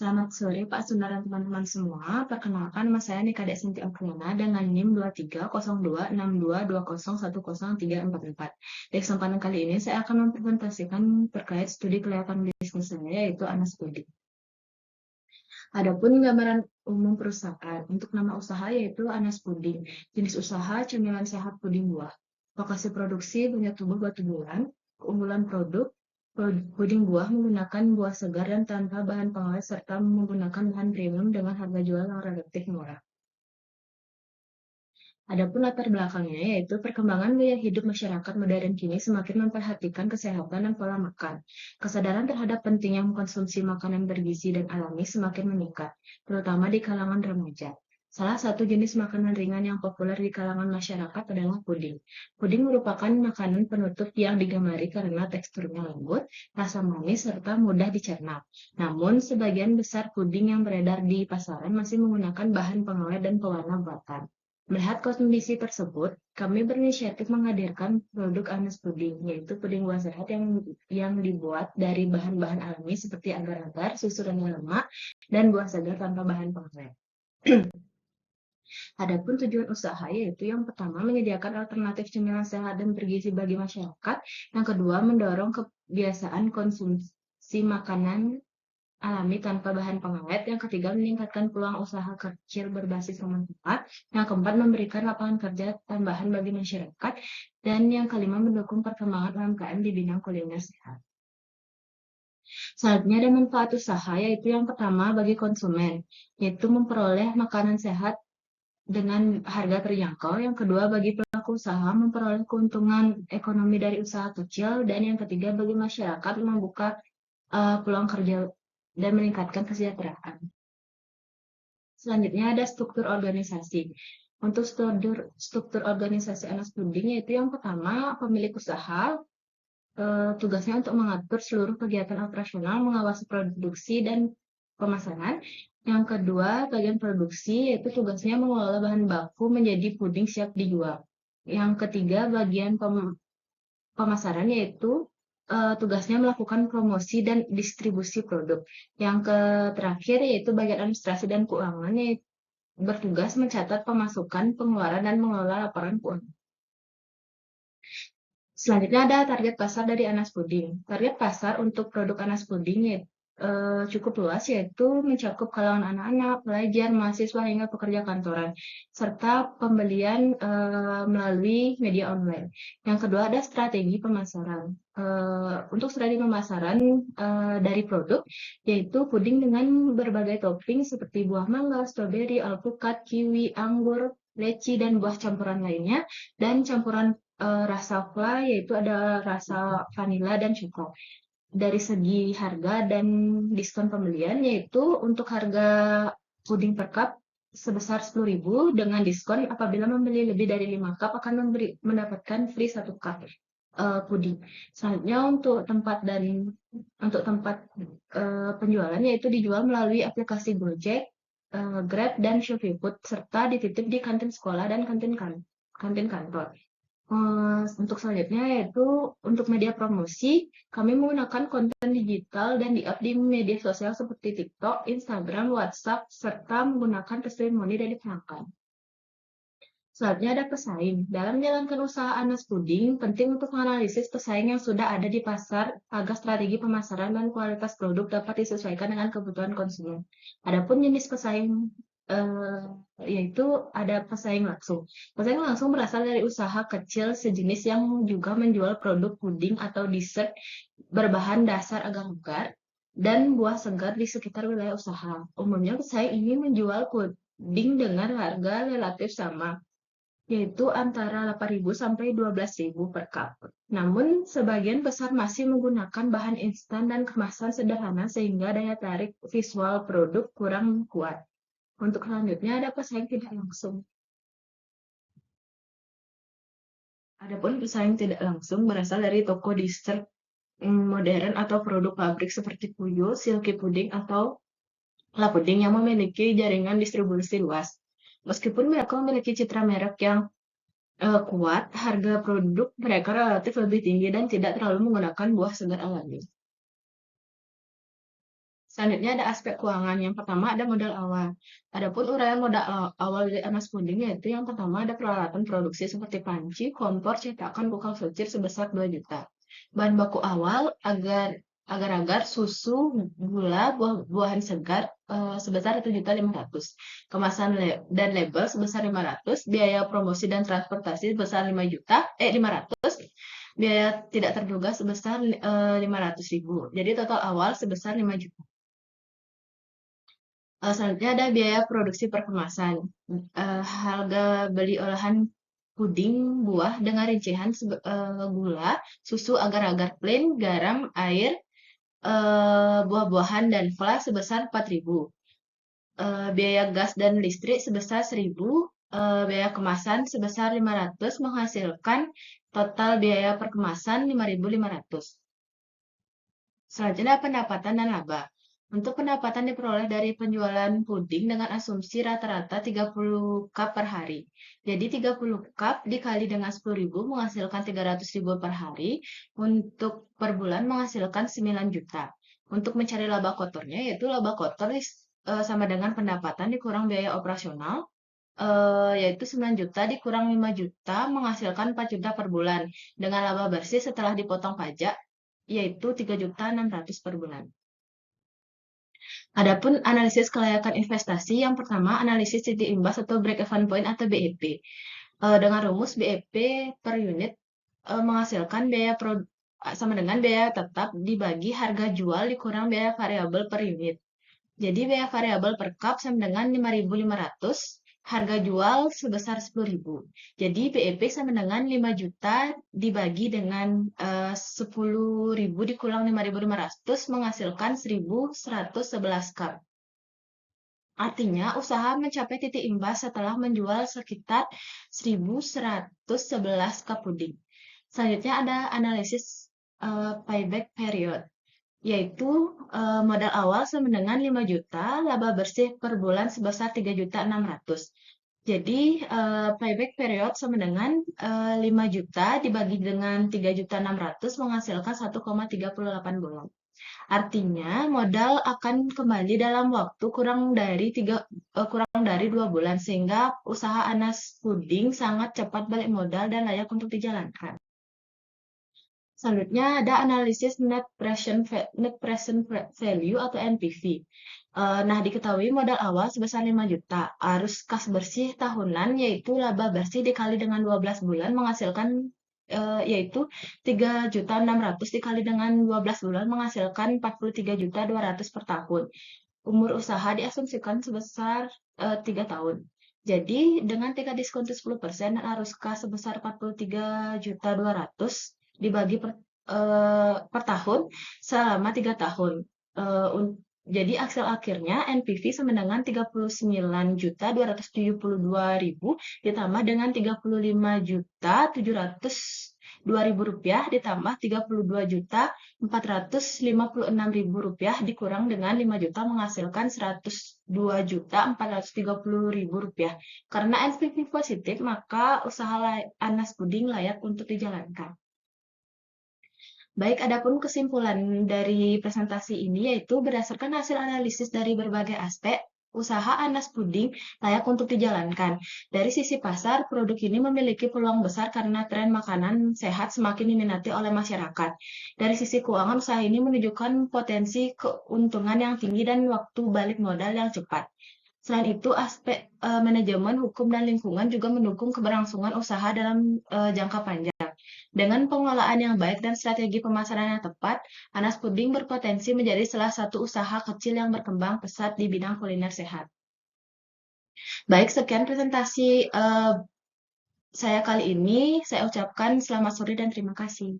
Selamat sore Pak Sundar dan teman-teman semua. Perkenalkan nama saya Nikade Sinti Apriana dengan NIM 2302622010103444. Di kesempatan kali ini saya akan mempresentasikan terkait studi kelihatan bisnis saya yaitu Anas Puding. Adapun gambaran umum perusahaan untuk nama usaha yaitu Anas Puding. Jenis usaha cemilan sehat puding buah. Lokasi produksi punya tubuh batu bulan. Keunggulan produk puding buah menggunakan buah segar dan tanpa bahan pengawet serta menggunakan bahan premium dengan harga jual yang relatif murah. Adapun latar belakangnya yaitu perkembangan gaya hidup masyarakat modern kini semakin memperhatikan kesehatan dan pola makan. Kesadaran terhadap pentingnya mengkonsumsi makanan bergizi dan alami semakin meningkat, terutama di kalangan remaja. Salah satu jenis makanan ringan yang populer di kalangan masyarakat adalah puding. Puding merupakan makanan penutup yang digemari karena teksturnya lembut, rasa manis, serta mudah dicerna. Namun, sebagian besar puding yang beredar di pasaran masih menggunakan bahan pengawet dan pewarna buatan. Melihat kondisi tersebut, kami berinisiatif menghadirkan produk Anas Puding, yaitu puding buah sehat yang dibuat dari bahan-bahan alami seperti agar-agar, susu dan lemak, dan buah segar tanpa bahan pengawet. Adapun tujuan usaha yaitu yang pertama menyediakan alternatif cemilan sehat dan bergizi bagi masyarakat, yang kedua mendorong kebiasaan konsumsi makanan alami tanpa bahan pengawet, yang ketiga meningkatkan peluang usaha kecil berbasis manfaat, yang keempat memberikan lapangan kerja tambahan bagi masyarakat, dan yang kelima mendukung perkembangan UMKM di bidang kuliner sehat. Selanjutnya ada manfaat usaha yaitu yang pertama bagi konsumen, yaitu memperoleh makanan sehat dengan harga terjangkau, yang kedua bagi pelaku usaha memperoleh keuntungan ekonomi dari usaha kecil, dan yang ketiga bagi masyarakat membuka peluang kerja dan meningkatkan kesejahteraan. Selanjutnya ada struktur organisasi. Untuk struktur organisasi Anas Puding yaitu yang pertama pemilik usaha tugasnya untuk mengatur seluruh kegiatan operasional, mengawasi produksi dan pemasaran. Yang kedua, bagian produksi yaitu tugasnya mengelola bahan baku menjadi puding siap dijual. Yang ketiga, bagian pemasaran yaitu tugasnya melakukan promosi dan distribusi produk. Yang terakhir yaitu bagian administrasi dan keuangan yaitu bertugas mencatat pemasukan, pengeluaran, dan mengelola laporan keuangan. Selanjutnya ada target pasar dari Anas Puding. Target pasar untuk produk Anas Puding cukup luas, yaitu mencakup kalangan anak-anak, pelajar, mahasiswa, hingga pekerja kantoran, serta pembelian melalui media online. Yang kedua ada strategi pemasaran. Untuk strategi pemasaran dari produk, yaitu puding dengan berbagai topping seperti buah mangga, stroberi, alpukat, kiwi, anggur, leci, dan buah campuran lainnya, dan campuran rasa fla yaitu ada rasa vanila dan coklat. Dari segi harga dan diskon pembelian yaitu untuk harga puding per cup sebesar 10.000 dengan diskon apabila membeli lebih dari 5 cup akan mendapatkan free 1 cup puding. Selanjutnya untuk tempat penjualan yaitu dijual melalui aplikasi Gojek, Grab, dan Shopee Food serta dititip di kantin sekolah dan kantin kantor. Untuk selanjutnya yaitu untuk media promosi, kami menggunakan konten digital dan di-up di media sosial seperti TikTok, Instagram, WhatsApp, serta menggunakan testimoni dari pelanggan. Selanjutnya ada pesaing. Dalam menjalankan usaha Anas Puding, penting untuk menganalisis pesaing yang sudah ada di pasar agar strategi pemasaran dan kualitas produk dapat disesuaikan dengan kebutuhan konsumen. Adapun jenis pesaing yaitu ada pesaing langsung. Pesaing langsung berasal dari usaha kecil sejenis yang juga menjual produk puding atau dessert berbahan dasar agar-agar dan buah segar di sekitar wilayah usaha. Umumnya pesaing ini menjual puding dengan harga relatif sama, yaitu antara 8.000 sampai 12.000 per cup. Namun, sebagian besar masih menggunakan bahan instan dan kemasan sederhana sehingga daya tarik visual produk kurang kuat. Untuk selanjutnya ada pesaing tidak langsung. Adapun pesaing tidak langsung berasal dari toko dessert modern atau produk pabrik seperti Puyo, Silky Pudding, atau La Pudding yang memiliki jaringan distribusi luas. Meskipun mereka memiliki citra merek yang kuat, harga produk mereka relatif lebih tinggi dan tidak terlalu menggunakan buah segar alami. Selanjutnya ada aspek keuangan. Yang pertama ada modal awal. Adapun uraian modal awal dari Anas Puding yaitu yang pertama ada peralatan produksi seperti panci, kompor, cetakan, bokal secir sebesar 2 juta. Bahan baku awal agar-agar susu, gula, buah-buahan segar sebesar 1.500.000. Kemasan dan label sebesar 500, biaya promosi dan transportasi sebesar 5 juta, 500, biaya tidak terduga sebesar 500.000. Jadi total awal sebesar 5 juta. Selanjutnya ada biaya produksi per kemasan. Harga beli olahan puding buah dengan rincian gula, susu agar-agar plain, garam, air, buah-buahan, dan fla sebesar 4.000. Biaya gas dan listrik sebesar 1.000. Biaya kemasan sebesar 500 menghasilkan total biaya per kemasan 5.500. Selanjutnya pendapatan dan laba. Untuk pendapatan diperoleh dari penjualan puding dengan asumsi rata-rata 30 cup per hari. Jadi 30 cup dikali dengan 10.000 menghasilkan 300.000 per hari. Untuk per bulan menghasilkan 9 juta. Untuk mencari laba kotornya yaitu laba kotor sama dengan pendapatan dikurang biaya operasional, yaitu 9 juta dikurang 5 juta menghasilkan 4 juta per bulan. Dengan laba bersih setelah dipotong pajak yaitu 3.600.000 per bulan. Adapun analisis kelayakan investasi, yang pertama analisis titik imbas atau break-even point atau BEP. Dengan rumus BEP per unit menghasilkan biaya sama dengan biaya tetap dibagi harga jual dikurang biaya variabel per unit. Jadi biaya variabel per cup sama dengan 5.500, harga jual sebesar 10.000. Jadi BEP sama dengan 5 juta dibagi dengan 10.000 dikurang 5.500 menghasilkan 1.111 cup. Artinya usaha mencapai titik imbas setelah menjual sekitar 1.111 cup puding. Selanjutnya ada analisis payback period, yaitu modal awal sama dengan 5 juta, laba bersih per bulan sebesar 3.600.000. Jadi payback period sama dengan 5 juta dibagi dengan 3.600 menghasilkan 1,38 bulan. Artinya modal akan kembali dalam waktu kurang dari 2 bulan sehingga usaha Anas Puding sangat cepat balik modal dan layak untuk dijalankan. Selanjutnya ada analisis net present value atau NPV. Nah, diketahui modal awal sebesar 5 juta. Arus kas bersih tahunan yaitu laba bersih dikali dengan 12 bulan menghasilkan yaitu 3.600.000 dikali dengan 12 bulan menghasilkan 43.200.000 per tahun. Umur usaha diasumsikan sebesar 3 tahun. Jadi dengan tingkat diskon 10% dan arus kas sebesar 43.200.000 dibagi per tahun selama 3 tahun. Jadi hasil akhirnya NPV sama dengan 39.272.000 ditambah dengan 35.702.000 rupiah ditambah 32.456.000 rupiah dikurang dengan 5 juta menghasilkan 102.430.000 rupiah. Karena NPV positif maka usaha Anas Puding layak untuk dijalankan. Baik, adapun kesimpulan dari presentasi ini yaitu berdasarkan hasil analisis dari berbagai aspek, usaha Anas Puding layak untuk dijalankan. Dari sisi pasar, produk ini memiliki peluang besar karena tren makanan sehat semakin diminati oleh masyarakat. Dari sisi keuangan, usaha ini menunjukkan potensi keuntungan yang tinggi dan waktu balik modal yang cepat. Selain itu, aspek manajemen, hukum, dan lingkungan juga mendukung keberlangsungan usaha dalam jangka panjang. Dengan pengelolaan yang baik dan strategi pemasaran yang tepat, Anas Puding berpotensi menjadi salah satu usaha kecil yang berkembang pesat di bidang kuliner sehat. Baik, sekian presentasi saya kali ini. Saya ucapkan selamat sore dan terima kasih.